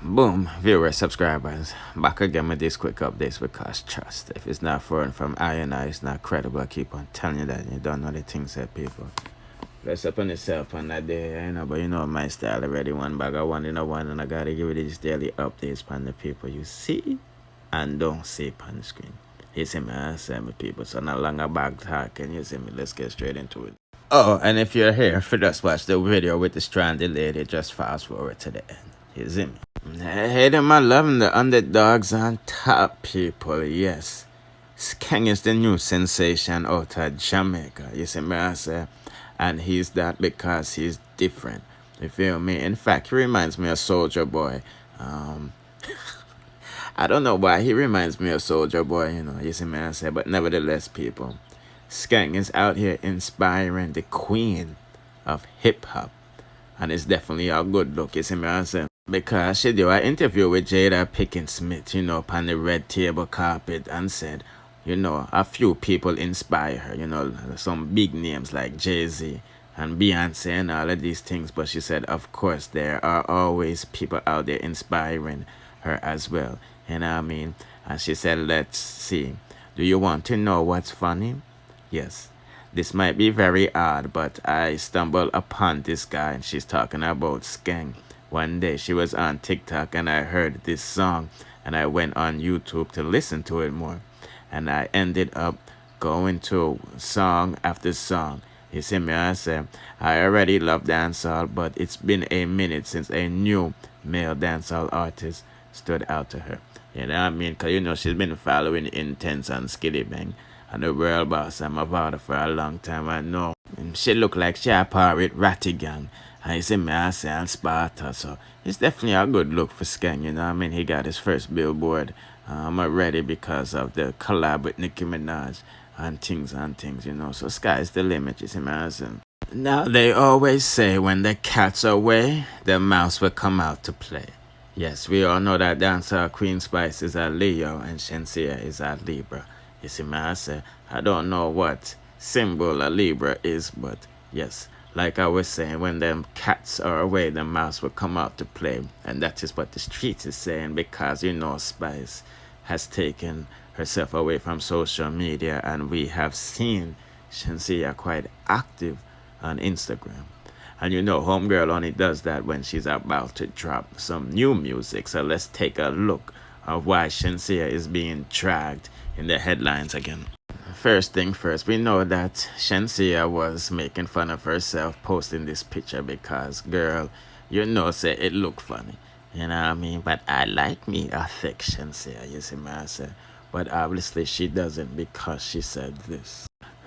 Boom, viewers, subscribers, back again with these quick updates because trust, if it's not foreign from I and I, it's not credible. I keep on telling you that you don't know the things that people. Rest up on yourself on that day, but you know my style already. One bag of one in a one, and I gotta give you these daily updates on the people you see and don't see on the screen. You see me, I say my people, so no longer back talking, you see me, let's get straight into it. Oh, and if you're here for just watch the video with the stranded lady, just fast forward to the end. You see me? Hey, them are loving the underdogs on top, people, yes. SKENG is the new sensation out of Jamaica, you see me, I say. And he's that because he's different. You feel me? In fact, he reminds me of Soulja Boy. I don't know why he reminds me of Soulja Boy, you see me, I say. But nevertheless, people, SKENG is out here inspiring the queen of hip-hop. And it's definitely a good look, you see me, I say. Because she do an interview with JADA Pickens Smith, on the red table carpet and said, a few people inspire her, some big names like Jay-Z and Beyonce and all of these things. But she said, of course, there are always people out there inspiring her as well. You know what I mean? And she said, let's see. Do you want to know what's funny? Yes. This might be very odd, but I stumbled upon this guy, and she's talking about SKENG. One day she was on TikTok and I heard this song and I went on YouTube to listen to it more. And I ended up going to song after song. You see me, I say, I already love dancehall, but it's been a minute since a new male dancehall artist stood out to her. You know what I mean? Because, she's been following Intense and Skitty Bang and the World Boss and Mavada for a long time. I know. She look like she a part with Ratty Gang. I see me, I say, and Sparta. So it's definitely a good look for SKENG, you know what I mean? He got his first billboard already because of the collab with Nicki Minaj and things, So sky's the limit, you see me, I say. Now they always say when the cat's away, the mouse will come out to play. Yes, we all know that dancer Queen Spice is a Leo and Shenseea is a Libra. You see me, I say, I don't know what symbol a Libra is, but yes, like I was saying, when them cats are away, the mouse will come out to play. And that is what the street is saying because, Spice has taken herself away from social media. And we have seen Shenseea quite active on Instagram. And homegirl only does that when she's about to drop some new music. So let's take a look at why Shenseea is being dragged in the headlines again. First thing first, we know that Shenseea was making fun of herself posting this picture because, girl, say it look funny. You know what I mean? But I like me a thick Shenseea, you see me, I say. But obviously she doesn't because she said this.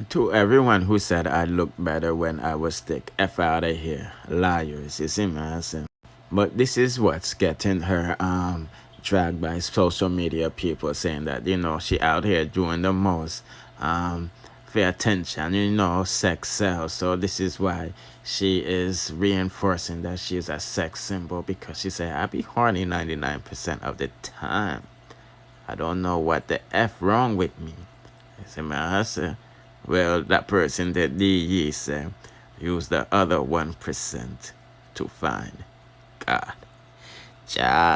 To everyone who said I looked better when I was thick, F out of here. Liars, you see me, I say. But this is what's getting her dragged by social media people saying that, she out here doing the most. For attention, sex sells. So this is why she is reinforcing that she is a sex symbol because she said, I be horny 99% of the time. I don't know what the F wrong with me. I say, I say, well, that person that DE said, use the other 1% to find God.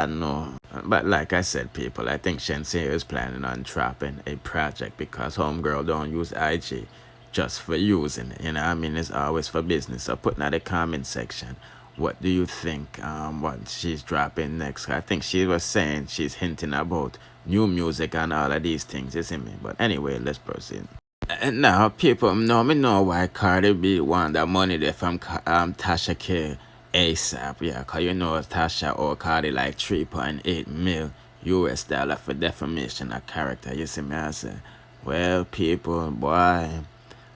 No. But like I said, people, I think Shenseea is planning on dropping a project because homegirl don't use IG just for using it. You know what I mean? It's always for business. So put in the comment section, what do you think what she's dropping next? I think she was saying she's hinting about new music and all of these things, you see me? But anyway, let's proceed. And now, people know why Cardi B want that money there from Tasha K ASAP, yeah, because Tasha or Cardi like 3.8 mil US dollar for defamation of character, you see me, I say. Well, people, boy,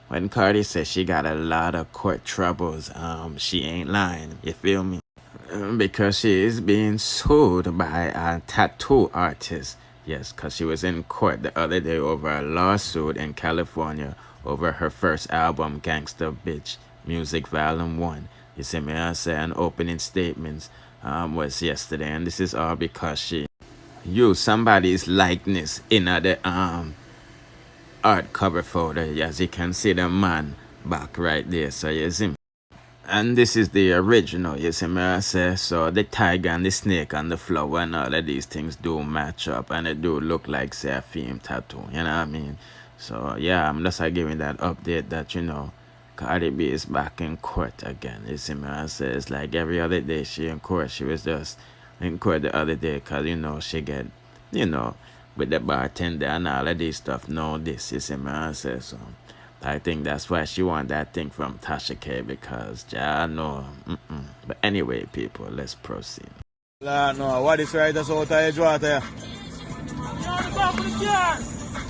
when Cardi says she got a lot of court troubles, she ain't lying, you feel me? Because she is being sued by a tattoo artist. Yes, because she was in court the other day over a lawsuit in California over her first album, Gangsta Bitch, Music Volume 1. You see me, I say, an opening statements was yesterday, and this is all because she used somebody's likeness in the art cover photo. As you can see the man back right there, so you see me. And this is the original, you see me I say. So the tiger and the snake and the flower and all of these things do match up, and it do look like say a theme tattoo, you know what I mean? So yeah, I'm just giving that update that Cardi B is back in court again. You see me I say, it's like every other day she in court. She was just in court the other day because she get with the bartender and all of this stuff. No, this, you see me I say. So I think that's why she want that thing from Tasha K, because I know. But anyway, people, let's proceed. No, what is right that's out of edge water?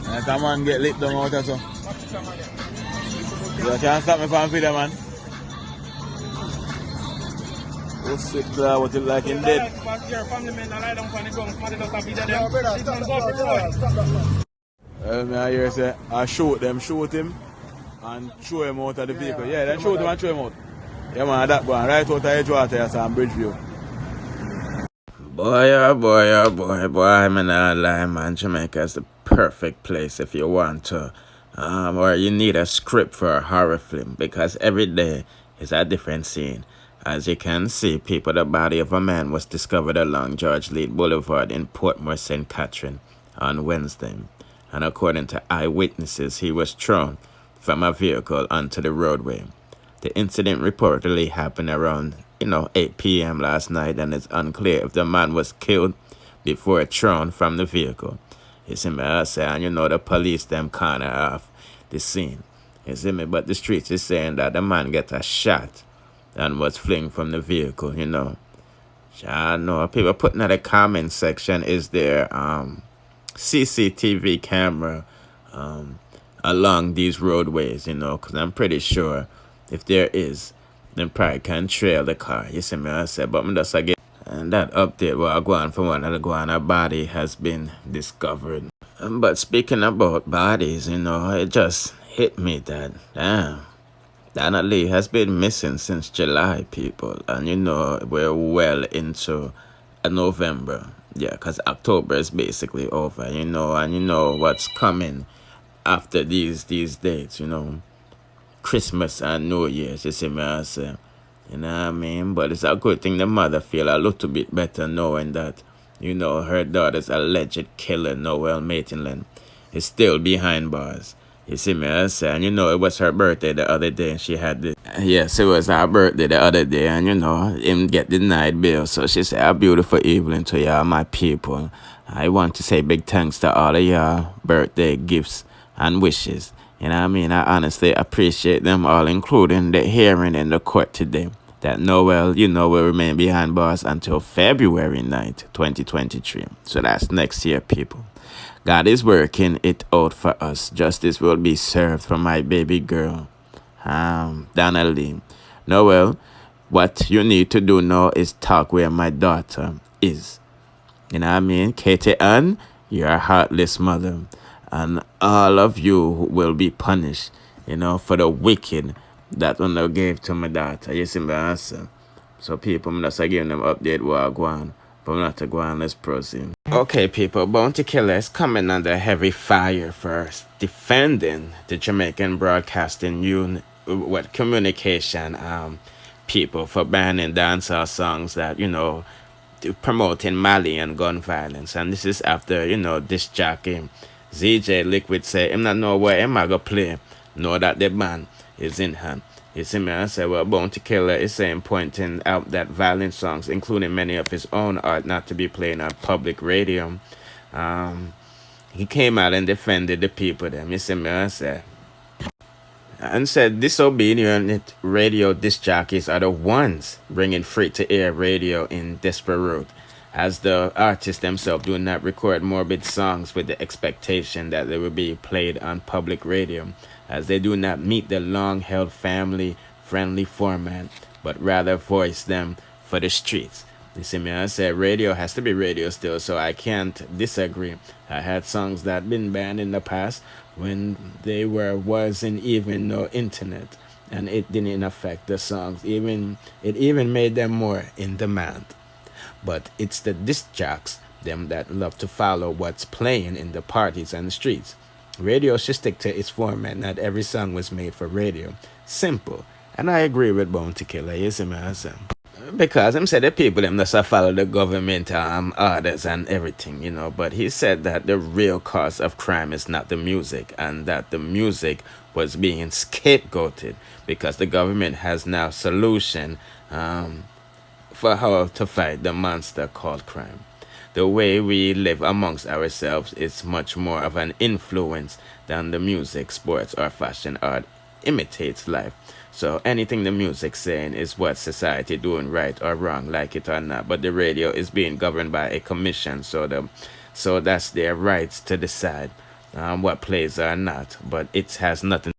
Let a man get lit down out of so. You can't stop me from video, man. What's it what it like in dead? I hear say, I shoot him, and throw him out of the vehicle. Yeah, then shoot him and throw him out. Yeah, man, that one right out of Edgewater, so I'm Bridgeview. Boy, oh boy, oh boy, boy, I'm not lie, man. Jamaica is the perfect place if you want to, or you need a script for a horror film, because every day is a different scene. As you can see, people, the body of a man was discovered along George Lead Boulevard in Portmore, St. Catherine on Wednesday. And according to eyewitnesses, he was thrown from a vehicle onto the roadway. The incident reportedly happened around 8 p.m. last night, and it's unclear if the man was killed before thrown from the vehicle. You see me, I say, and the police them kind of off the scene. You see me, but the streets is saying that the man get a shot and was flung from the vehicle, I know people putting in the comment section, is there CCTV camera along these roadways, because I'm pretty sure if there is, then probably can trail the car. You see me, I said, but I'm just again. And that update where I go on from one of the guana body has been discovered. But speaking about bodies, it just hit me that, damn, Donna Lee has been missing since July, people. And we're well into November. Yeah, because October is basically over, and what's coming after these dates, Christmas and New Year's, you see me, I say. You know what I mean? But it's a good thing the mother feel a little bit better knowing that, her daughter's alleged killer, Noel Maitland, is still behind bars. You see me, I say, and it was her birthday the other day, and she had this. Yes, it was her birthday the other day, and him get denied bail. So she said, a beautiful evening to y'all, my people. I want to say big thanks to all of y'all birthday gifts and wishes. You know what I mean? I honestly appreciate them all, including the hearing in the court today that Noel, will remain behind bars until February 9th, 2023. So that's next year, people. God is working it out for us. Justice will be served for my baby girl, Donna Lee. Noel, what you need to do now is talk where my daughter is. You know what I mean? Katie Ann, you're a heartless mother. And all of you will be punished, for the wicked that one they gave to my daughter. You see my answer? So people, I'm just giving them update where I go on. But I'm not to go on, let's proceed. Okay, people, Bounty Killers coming under heavy fire first, defending the Jamaican Broadcasting Communication people for banning dancehall songs that, promoting Mali and gun violence. And this is after, this jockey ZJ Liquid say, I'm not know where I'm going to play. Know that the band is in hand. You see me, I say, well, Bounty Killer is saying, pointing out that violent songs, including many of his own, are not to be played on public radio. He came out and defended the people, them. You see me, I say. And said disobedient radio disc jockeys are the ones bringing free-to-air radio in desperate route, as the artists themselves do not record morbid songs with the expectation that they will be played on public radio, as they do not meet the long-held family-friendly format, but rather voice them for the streets. You see me, I said radio has to be radio still, so I can't disagree. I had songs that been banned in the past when they wasn't even no internet, and it didn't affect the songs. It even made them more in demand. But it's the disc jocks, them that love to follow what's playing in the parties and the streets. Radio should stick to its format. Not every song was made for radio. Simple. And I agree with Bounty Killer, you see me, I say. Because him said the people them just follow the government orders and everything, you know. But he said that the real cause of crime is not the music, and that the music was being scapegoated because the government has now solution for how to fight the monster called crime. The way we live amongst ourselves is much more of an influence than the music, sports, or fashion art imitates life. So anything the music's saying is what society doing right or wrong, like it or not. But the radio is being governed by a commission, so that's their rights to decide what plays or not. But it has nothing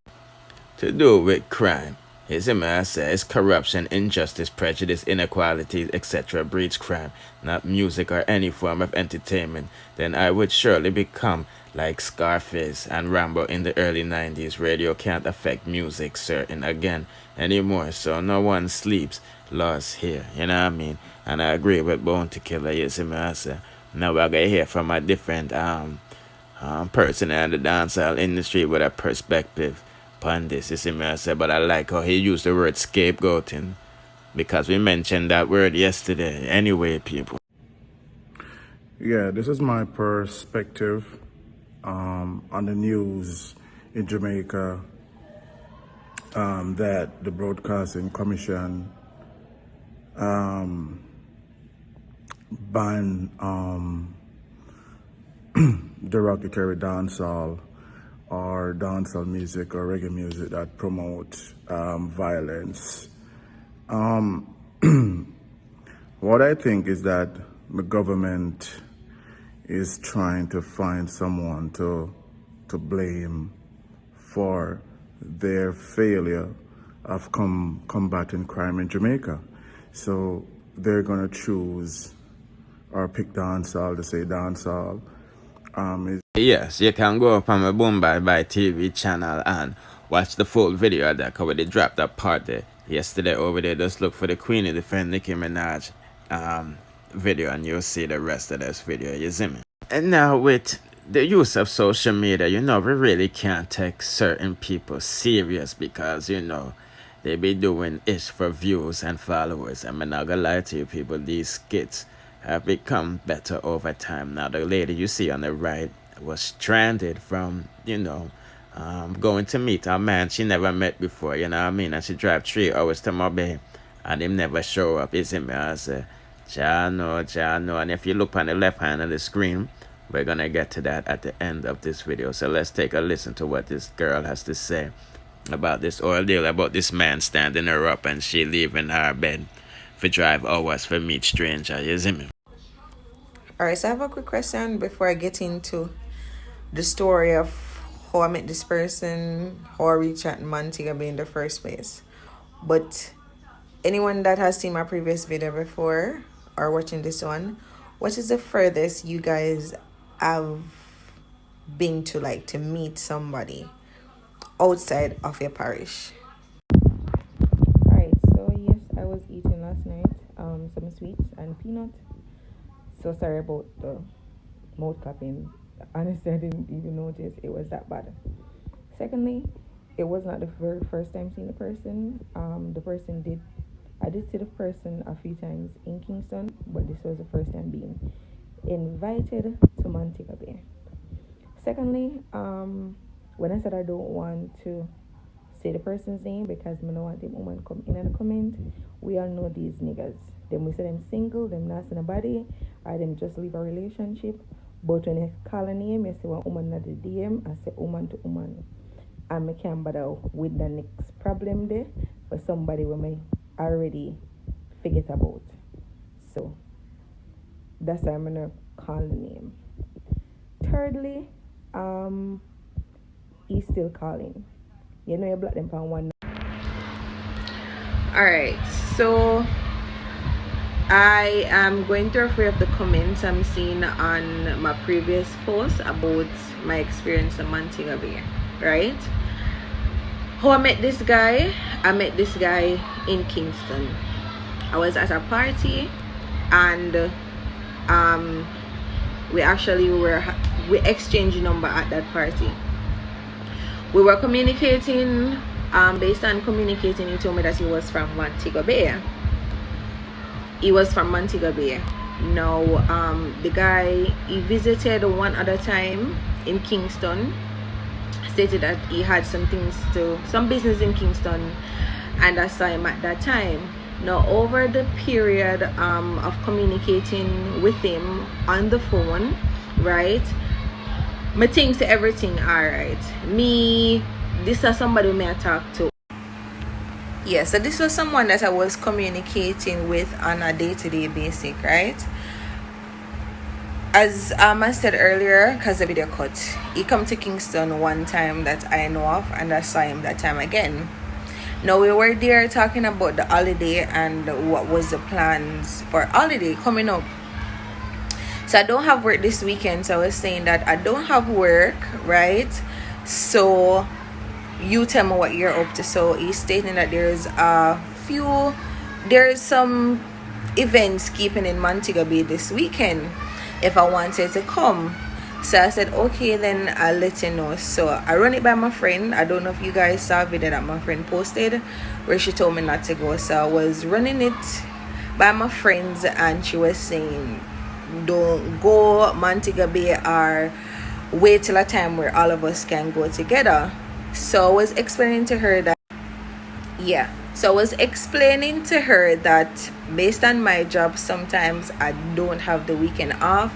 to do with crime. His man says corruption, injustice, prejudice, inequality, etc. breeds crime, not music or any form of entertainment. Then I would surely become like Scarface and Rambo in the early 90s. Radio can't affect music certain again anymore, so no one sleeps lost here, you know what I mean? And I agree with Bounty Killer, you see me, I say. Now we're going to hear from a different person in the dancehall industry with a perspective upon this, you see me, I say. But I like how he used the word scapegoating, because we mentioned that word yesterday. Anyway, people. Yeah, this is my perspective on the news in Jamaica that the Broadcasting Commission banned derogatory dancehall or dancehall music or reggae music that promote violence. What I think is that the government is trying to find someone to blame for their failure of combating crime in Jamaica. So they're gonna choose or pick dancehall to say dancehall. Yes, you can go up on my Boomba by TV channel and watch the full video of that, because they dropped that part there yesterday over there. Just look for the Queen of Defend Nicki Minaj video and you'll see the rest of this video, you see me? And now with the use of social media, you know, we really can't take certain people serious because, you know, they be doing ish for views and followers. I'm not gonna lie to you people, these skits have become better over time. Now the lady you see on the right was stranded from, you know, going to meet a man she never met before, you know what I mean? And she drive 3 hours to Montego Bay and him never show up, you see me? I say, Jano. And if you look on the left hand of the screen, we're gonna get to that at the end of this video. So let's take a listen to what this girl has to say about this ordeal, about this man standing her up and she leaving her bed for drive hours for meet stranger, you see me? Alright, so I have a quick question before I get into the story of how I met this person, how I reached out in Montego Bay in the first place. But anyone that has seen my previous video before or watching this one, what is the furthest you guys have been to, like, to meet somebody outside of your parish? Alright, so yes, I was eating last night some sweets and peanut. So sorry about the mouth clapping. Honestly, I didn't even notice it was that bad. Secondly, it was not the very first time seeing the person. I did see the person a few times in Kingston, but this was the first time being invited to Montego Bay. Secondly, when I said I don't want to say the person's name because I don't want them woman come in and comment, we all know these niggas. Them we say them single, them not in a body, or them just leave a relationship. But when you call a name, you say one woman at the DM, I say woman to woman. And I can't bother with the next problem there for somebody who may already forget about. So that's why I'm gonna call the name. Thirdly, he's still calling. You know you block them for one. Alright, so I am going to refer of the comments I'm seeing on my previous post about my experience in Montego Bay, right? How I met this guy in Kingston. I was at a party and we exchanged number at that party. We were communicating Based on communicating, he told me that he was from Montego Bay. He was from Montego Bay. Now, the guy, he visited one other time in Kingston, stated that he had some business in Kingston, and I saw him at that time. Now, over the period of communicating with him on the phone, right, my things to everything alright. This is somebody may I talk to. Yeah, so this was someone that I was communicating with on a day-to-day basis, right? As I said earlier, because the video cut, he come to Kingston one time that I know of, and I saw him that time again. Now, we were there talking about the holiday and what was the plans for holiday coming up. So I don't have work this weekend, so I was saying that I don't have work, right? So you tell me what you're up to. So he's stating that there's some events keeping in Montego Bay this weekend if I wanted to come. So I said, okay, then I'll let you know. So I run it by my friend. I don't know if you guys saw a video that my friend posted where she told me not to go. So I was running it by my friends, and she was saying, don't go Montego Bay, or wait till a time where all of us can go together. So I was explaining to her that based on my job, sometimes I don't have the weekend off,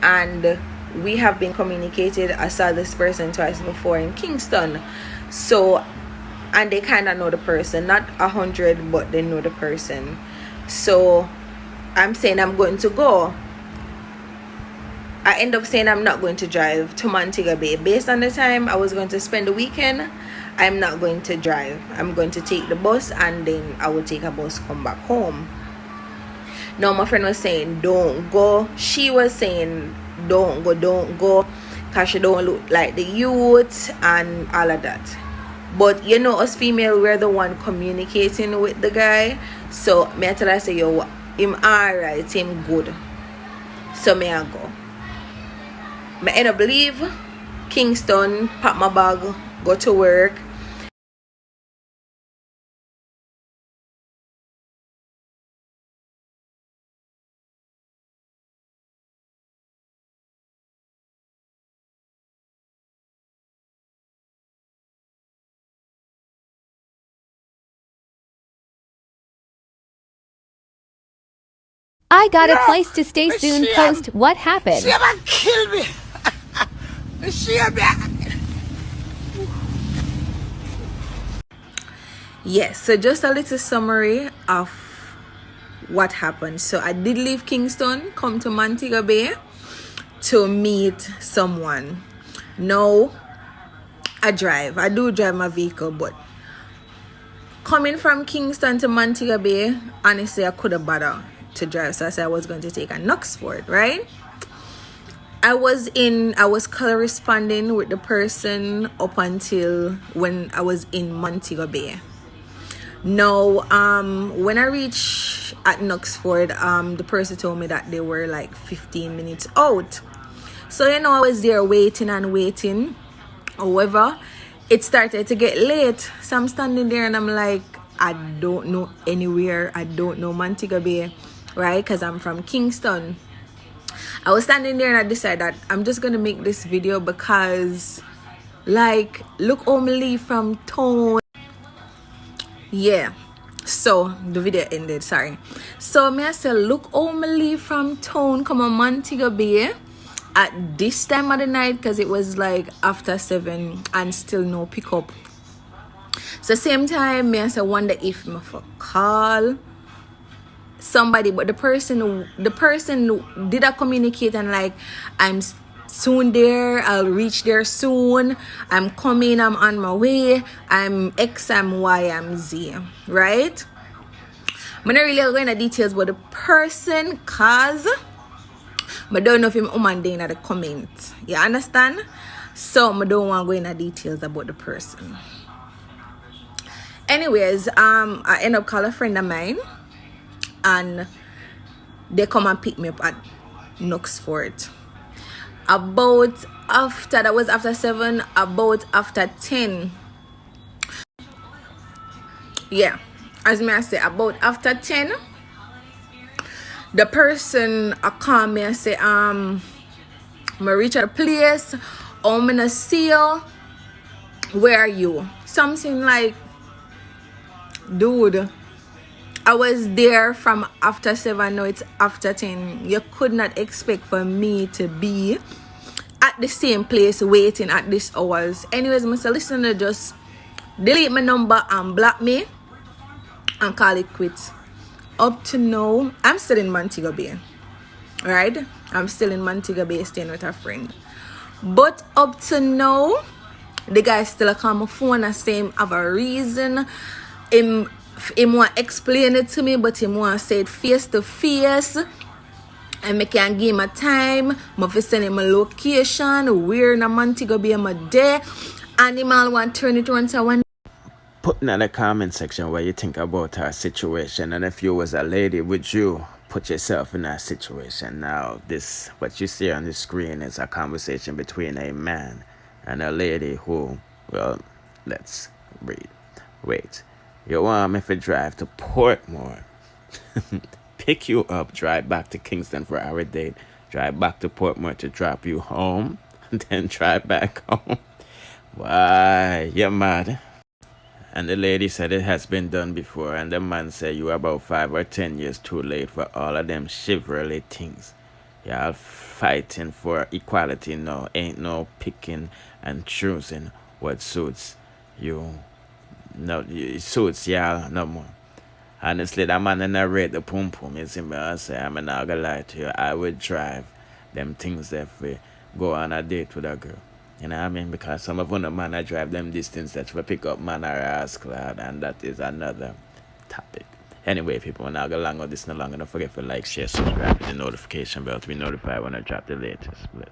and we have been communicated. I saw this person twice before in Kingston, so, and they kind of know the person, not 100, but they know the person. So I'm saying I'm going to go. I end up saying I'm not going to drive to Montego Bay. Based on the time I was going to spend the weekend, I'm not going to drive. I'm going to take the bus, and then I will take a bus, come back home. Now, my friend was saying, don't go. She was saying, don't go, because she don't look like the youth and all of that. But you know, us female, we're the one communicating with the guy. So me I tell her, say, yo, him alright, him good. So me I go. I end up leave Kingston, pack my bag, go to work. I got a place to stay soon. Post what happened. She about kill me. Yes, so just a little summary of what happened. So I did leave Kingston, come to Montego Bay to meet someone. Now I do drive my vehicle, but coming from Kingston to Montego Bay, honestly, I could have bothered to drive. So I said I was going to take a Knoxford, right? I was corresponding with the person up until when I was in Montego Bay. Now, when I reached at Knoxford, the person told me that they were like 15 minutes out. So, you know, I was there waiting and waiting. However, it started to get late. So I'm standing there and I'm like, I don't know anywhere. I don't know Montego Bay, right? Because I'm from Kingston. I was standing there and I decided that I'm just going to make this video because, like, look how me leave from town. Yeah, so the video ended, sorry. So me I said, look how me leave from town, come on Montego Bay at this time of the night, because it was like after 7 and still no pickup. So same time, me I said, wonder if me for call somebody, but the person did I communicate and like, I'm soon there, I'll reach there soon, I'm coming, I'm on my way, I'm X, I'm Y, I'm Z, right? I'm not really going into details about the person cause I don't know if I'm in the comment, you understand? So I don't want to go into details about the person. Anyways, I end up calling a friend of mine and they come and pick me up at Knoxford. About after, that was after 7, about after 10. yeah, as me I say, about after 10, the person call me and say, I reach a place, I'm gonna see you. Where are you? Something like, dude, I was there from after 7, now it's after 10. You could not expect for me to be at the same place waiting at this hours. Anyways, Mr. Listener, just delete my number and block me and call it quits. Up to now, I'm still in Montego Bay. Right? I'm still in Montego Bay staying with a friend. But up to now, the guy still call my phone and say him have a reason. Him want to explain it to me, but him want to say it face to face. And I can give him a time. I send him a location. Where in Montego Bay I'm there. And him all want to turn it around to one. Put in the comment section what you think about our situation, and if you was a lady, would you put yourself in that situation? Now, this, what you see on the screen, is a conversation between a man and a lady who, well, let's read. Wait, you want me to drive to Portmore, pick you up, drive back to Kingston for our date, drive back to Portmore to drop you home, and then drive back home? Why, you're mad. And the lady said it has been done before, and the man said you are about 5 or 10 years too late for all of them chivalry things. Y'all fighting for equality now. Ain't no picking and choosing what suits you. No, it suits y'all no more. Honestly, that man in narrate the pum pum, you see me, I say, I'm not gonna lie to you, I would drive them things that we go on a date with a girl. You know what I mean? Because some of them man I drive them distance that we pick up man or ass clad, and that is another topic. Anyway, people, we're not going to long with this no longer. Don't forget to like, share, subscribe, hit the notification bell to be notified when I drop the latest. Bless.